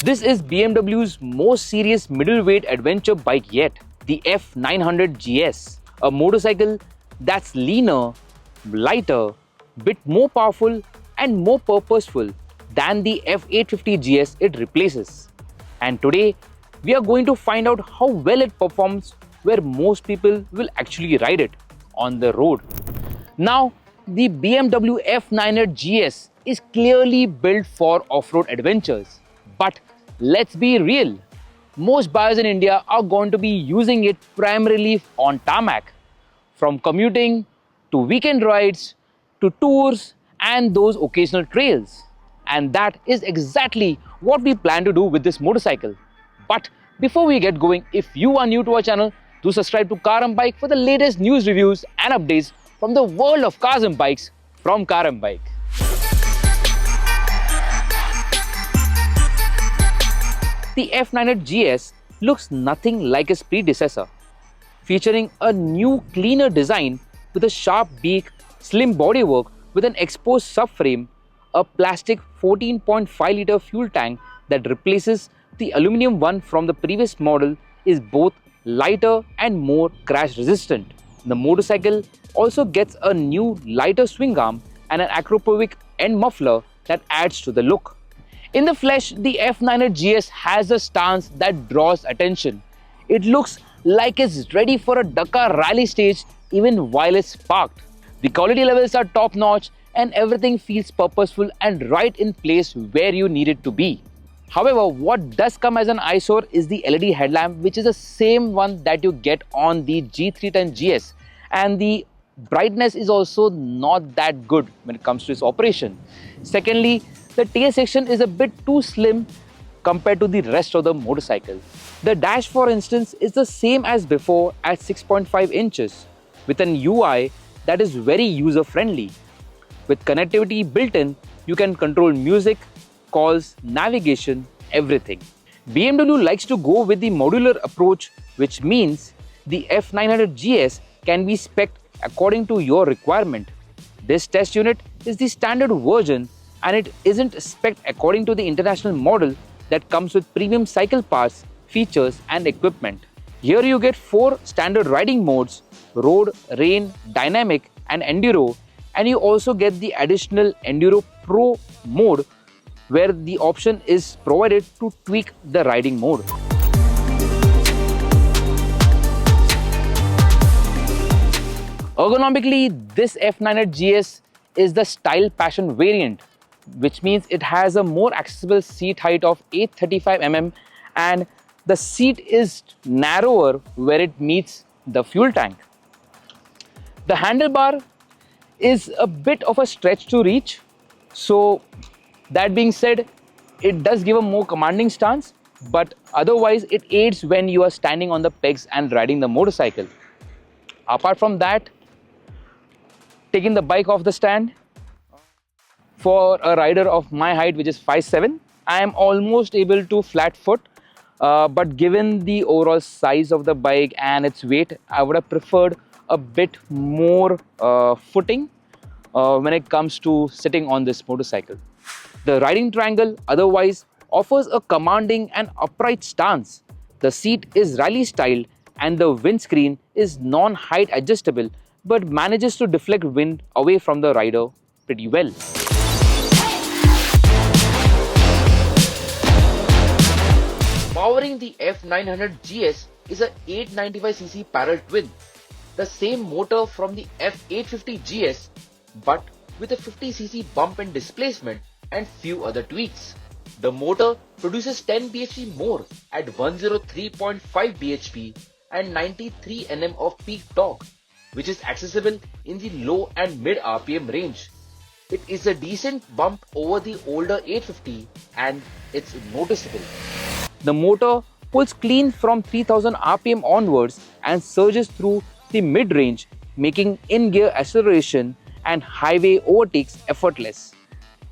This is BMW's most serious middleweight adventure bike yet, the F900 GS, a motorcycle that's leaner, lighter, bit more powerful and more purposeful than the F850 GS it replaces. And today, we are going to find out how well it performs where most people will actually ride it, on the road. Now, the BMW F900 GS is clearly built for off-road adventures. But let's be real, most buyers in India are going to be using it primarily on tarmac, from commuting to weekend rides to tours and those occasional trails. And that is exactly what we plan to do with this motorcycle. But before we get going, if you are new to our channel, do subscribe to Car and Bike for the latest news, reviews and updates from the world of cars and bikes from Car and Bike. The F900 GS looks nothing like its predecessor, featuring a new, cleaner design with a sharp beak, slim bodywork with an exposed subframe, a plastic 14.5-litre fuel tank that replaces the aluminum one from the previous model is both lighter and more crash resistant. The motorcycle also gets a new lighter swing arm and an acropovic end muffler that adds to the look. In the flesh, the F900 GS has a stance that draws attention. It looks like it's ready for a Dakar rally stage even while it's parked. The quality levels are top-notch and everything feels purposeful and right in place where you need it to be. However, what does come as an eyesore is the LED headlamp, which is the same one that you get on the G310 GS, and the brightness is also not that good when it comes to its operation. Secondly, the tail section is a bit too slim compared to the rest of the motorcycle. The dash, for instance, is the same as before at 6.5 inches with an UI that is very user-friendly. With connectivity built in, you can control music, calls, navigation, everything. BMW likes to go with the modular approach, which means the F900 GS can be spec'd according to your requirement. This test unit is the standard version and it isn't spec'd according to the international model that comes with premium cycle parts, features and equipment. Here you get 4 standard riding modes: road, rain, dynamic and enduro, and you also get the additional Enduro Pro mode where the option is provided to tweak the riding mode. Ergonomically, this F900 GS is the Style Passion variant, which means it has a more accessible seat height of 835 mm and the seat is narrower where it meets the fuel tank. The handlebar is a bit of a stretch to reach, so that being said, it does give a more commanding stance, but otherwise it aids when you are standing on the pegs and riding the motorcycle. Apart from that, taking the bike off the stand, for a rider of my height, which is 5'7", I am almost able to flat foot, but given the overall size of the bike and its weight, I would have preferred a bit more footing when it comes to sitting on this motorcycle. The riding triangle otherwise offers a commanding and upright stance. The seat is rally styled and the windscreen is non-height adjustable but manages to deflect wind away from the rider pretty well. Powering the F900 GS is a 895cc parallel twin, the same motor from the F850 GS but with a 50cc bump and displacement and few other tweaks. The motor produces 10 bhp more at 103.5 bhp and 93 Nm of peak torque, which is accessible in the low and mid RPM range. It is a decent bump over the older 850 and it's noticeable. The motor pulls clean from 3000 RPM onwards and surges through the mid-range, making in-gear acceleration and highway overtakes effortless.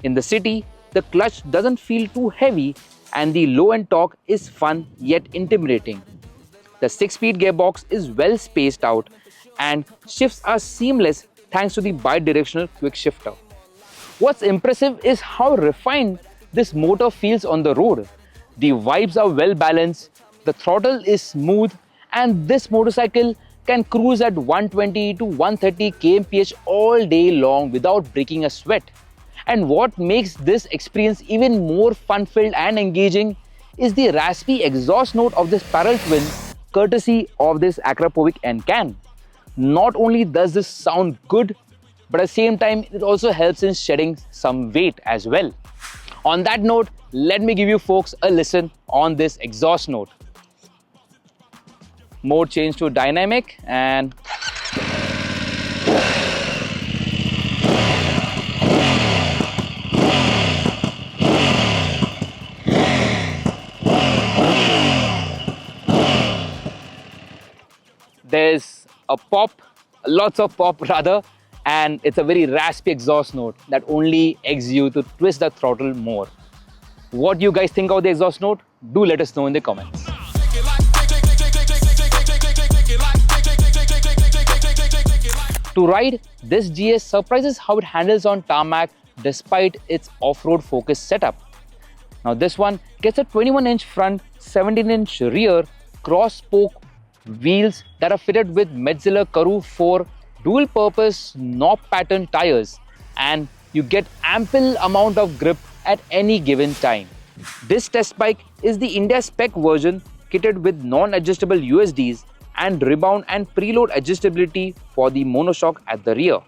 In the city, the clutch doesn't feel too heavy and the low-end torque is fun yet intimidating. The 6-speed gearbox is well spaced out and shifts are seamless thanks to the bi-directional quick shifter. What's impressive is how refined this motor feels on the road. The vibes are well balanced, the throttle is smooth, and this motorcycle can cruise at 120 to 130 kmph all day long without breaking a sweat. And what makes this experience even more fun-filled and engaging is the raspy exhaust note of this parallel twin, courtesy of this Akrapovic N-Can. Not only does this sound good, but at the same time it also helps in shedding some weight as well. On that note, let me give you folks a listen on this exhaust note. Mode change to dynamic, and there's a pop, lots of pop rather, and it's a very raspy exhaust note that only eggs you to twist the throttle more. What do you guys think of the exhaust note? Do let us know in the comments. To ride, this GS surprises how it handles on tarmac despite its off-road focused setup. Now this one gets a 21-inch front, 17-inch rear, cross-spoke wheels that are fitted with Metzeler Karoo 4 dual-purpose knob pattern tires, and you get ample amount of grip at any given time. This test bike is the India spec version kitted with non-adjustable USDs and rebound and preload adjustability for the monoshock at the rear.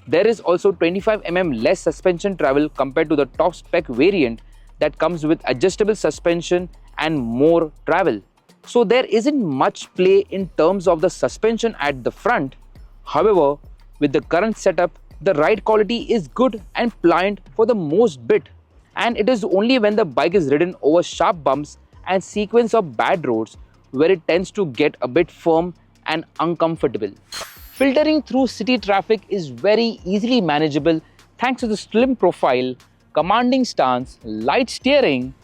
There is also 25 mm less suspension travel compared to the top spec variant that comes with adjustable suspension and more travel. So there isn't much play in terms of the suspension at the front. However, with the current setup, the ride quality is good and pliant for the most bit, and it is only when the bike is ridden over sharp bumps and sequence of bad roads where it tends to get a bit firm and uncomfortable. Filtering through city traffic is very easily manageable thanks to the slim profile, commanding stance, light steering,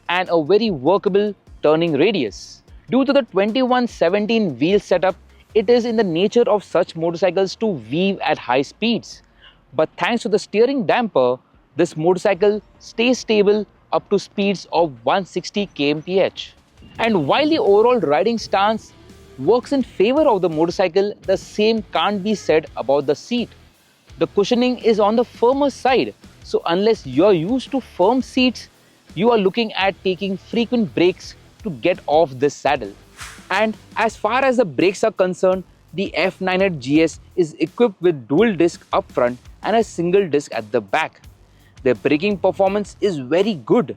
and a very workable turning radius. Due to the 21/17 wheel setup, it is in the nature of such motorcycles to weave at high speeds. But thanks to the steering damper, this motorcycle stays stable up to speeds of 160 kmph. And while the overall riding stance works in favor of the motorcycle, the same can't be said about the seat. The cushioning is on the firmer side, so unless you're used to firm seats, you are looking at taking frequent breaks to get off this saddle. And as far as the brakes are concerned, the F900 GS is equipped with dual disc up front and a single disc at the back. The braking performance is very good.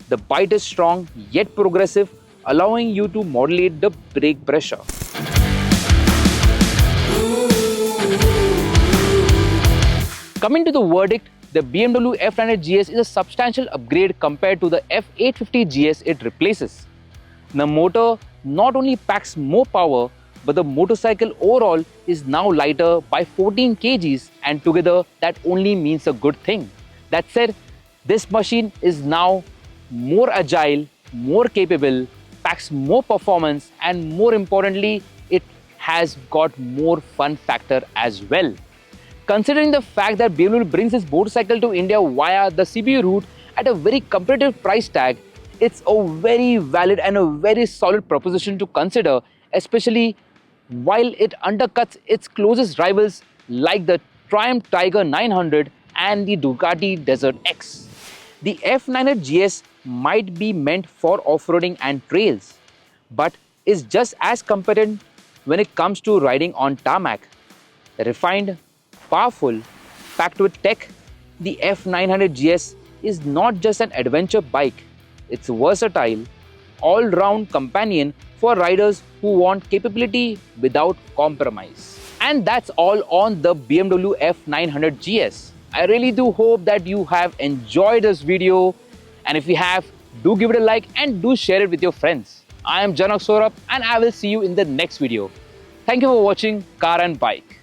The bite is strong yet progressive, allowing you to modulate the brake pressure. Coming to the verdict, the BMW F900 GS is a substantial upgrade compared to the F850 GS it replaces. The motor not only packs more power, but the motorcycle overall is now lighter by 14 kgs, and together that only means a good thing. That said, this machine is now more agile, more capable, packs more performance, and more importantly, it has got more fun factor as well. Considering the fact that BMW brings its motorcycle to India via the CBU route at a very competitive price tag, it's a very valid and a very solid proposition to consider, especially while it undercuts its closest rivals like the Triumph Tiger 900 and the Ducati Desert X. The F900 GS might be meant for off-roading and trails, but is just as competent when it comes to riding on tarmac. Refined, powerful, packed with tech, the F900 GS is not just an adventure bike, it's a versatile, all-round companion for riders who want capability without compromise. And that's all on the BMW F900 GS. I really do hope that you have enjoyed this video, and if you have, do give it a like and do share it with your friends. I am Janak Saurabh and I will see you in the next video. Thank you for watching Car and Bike.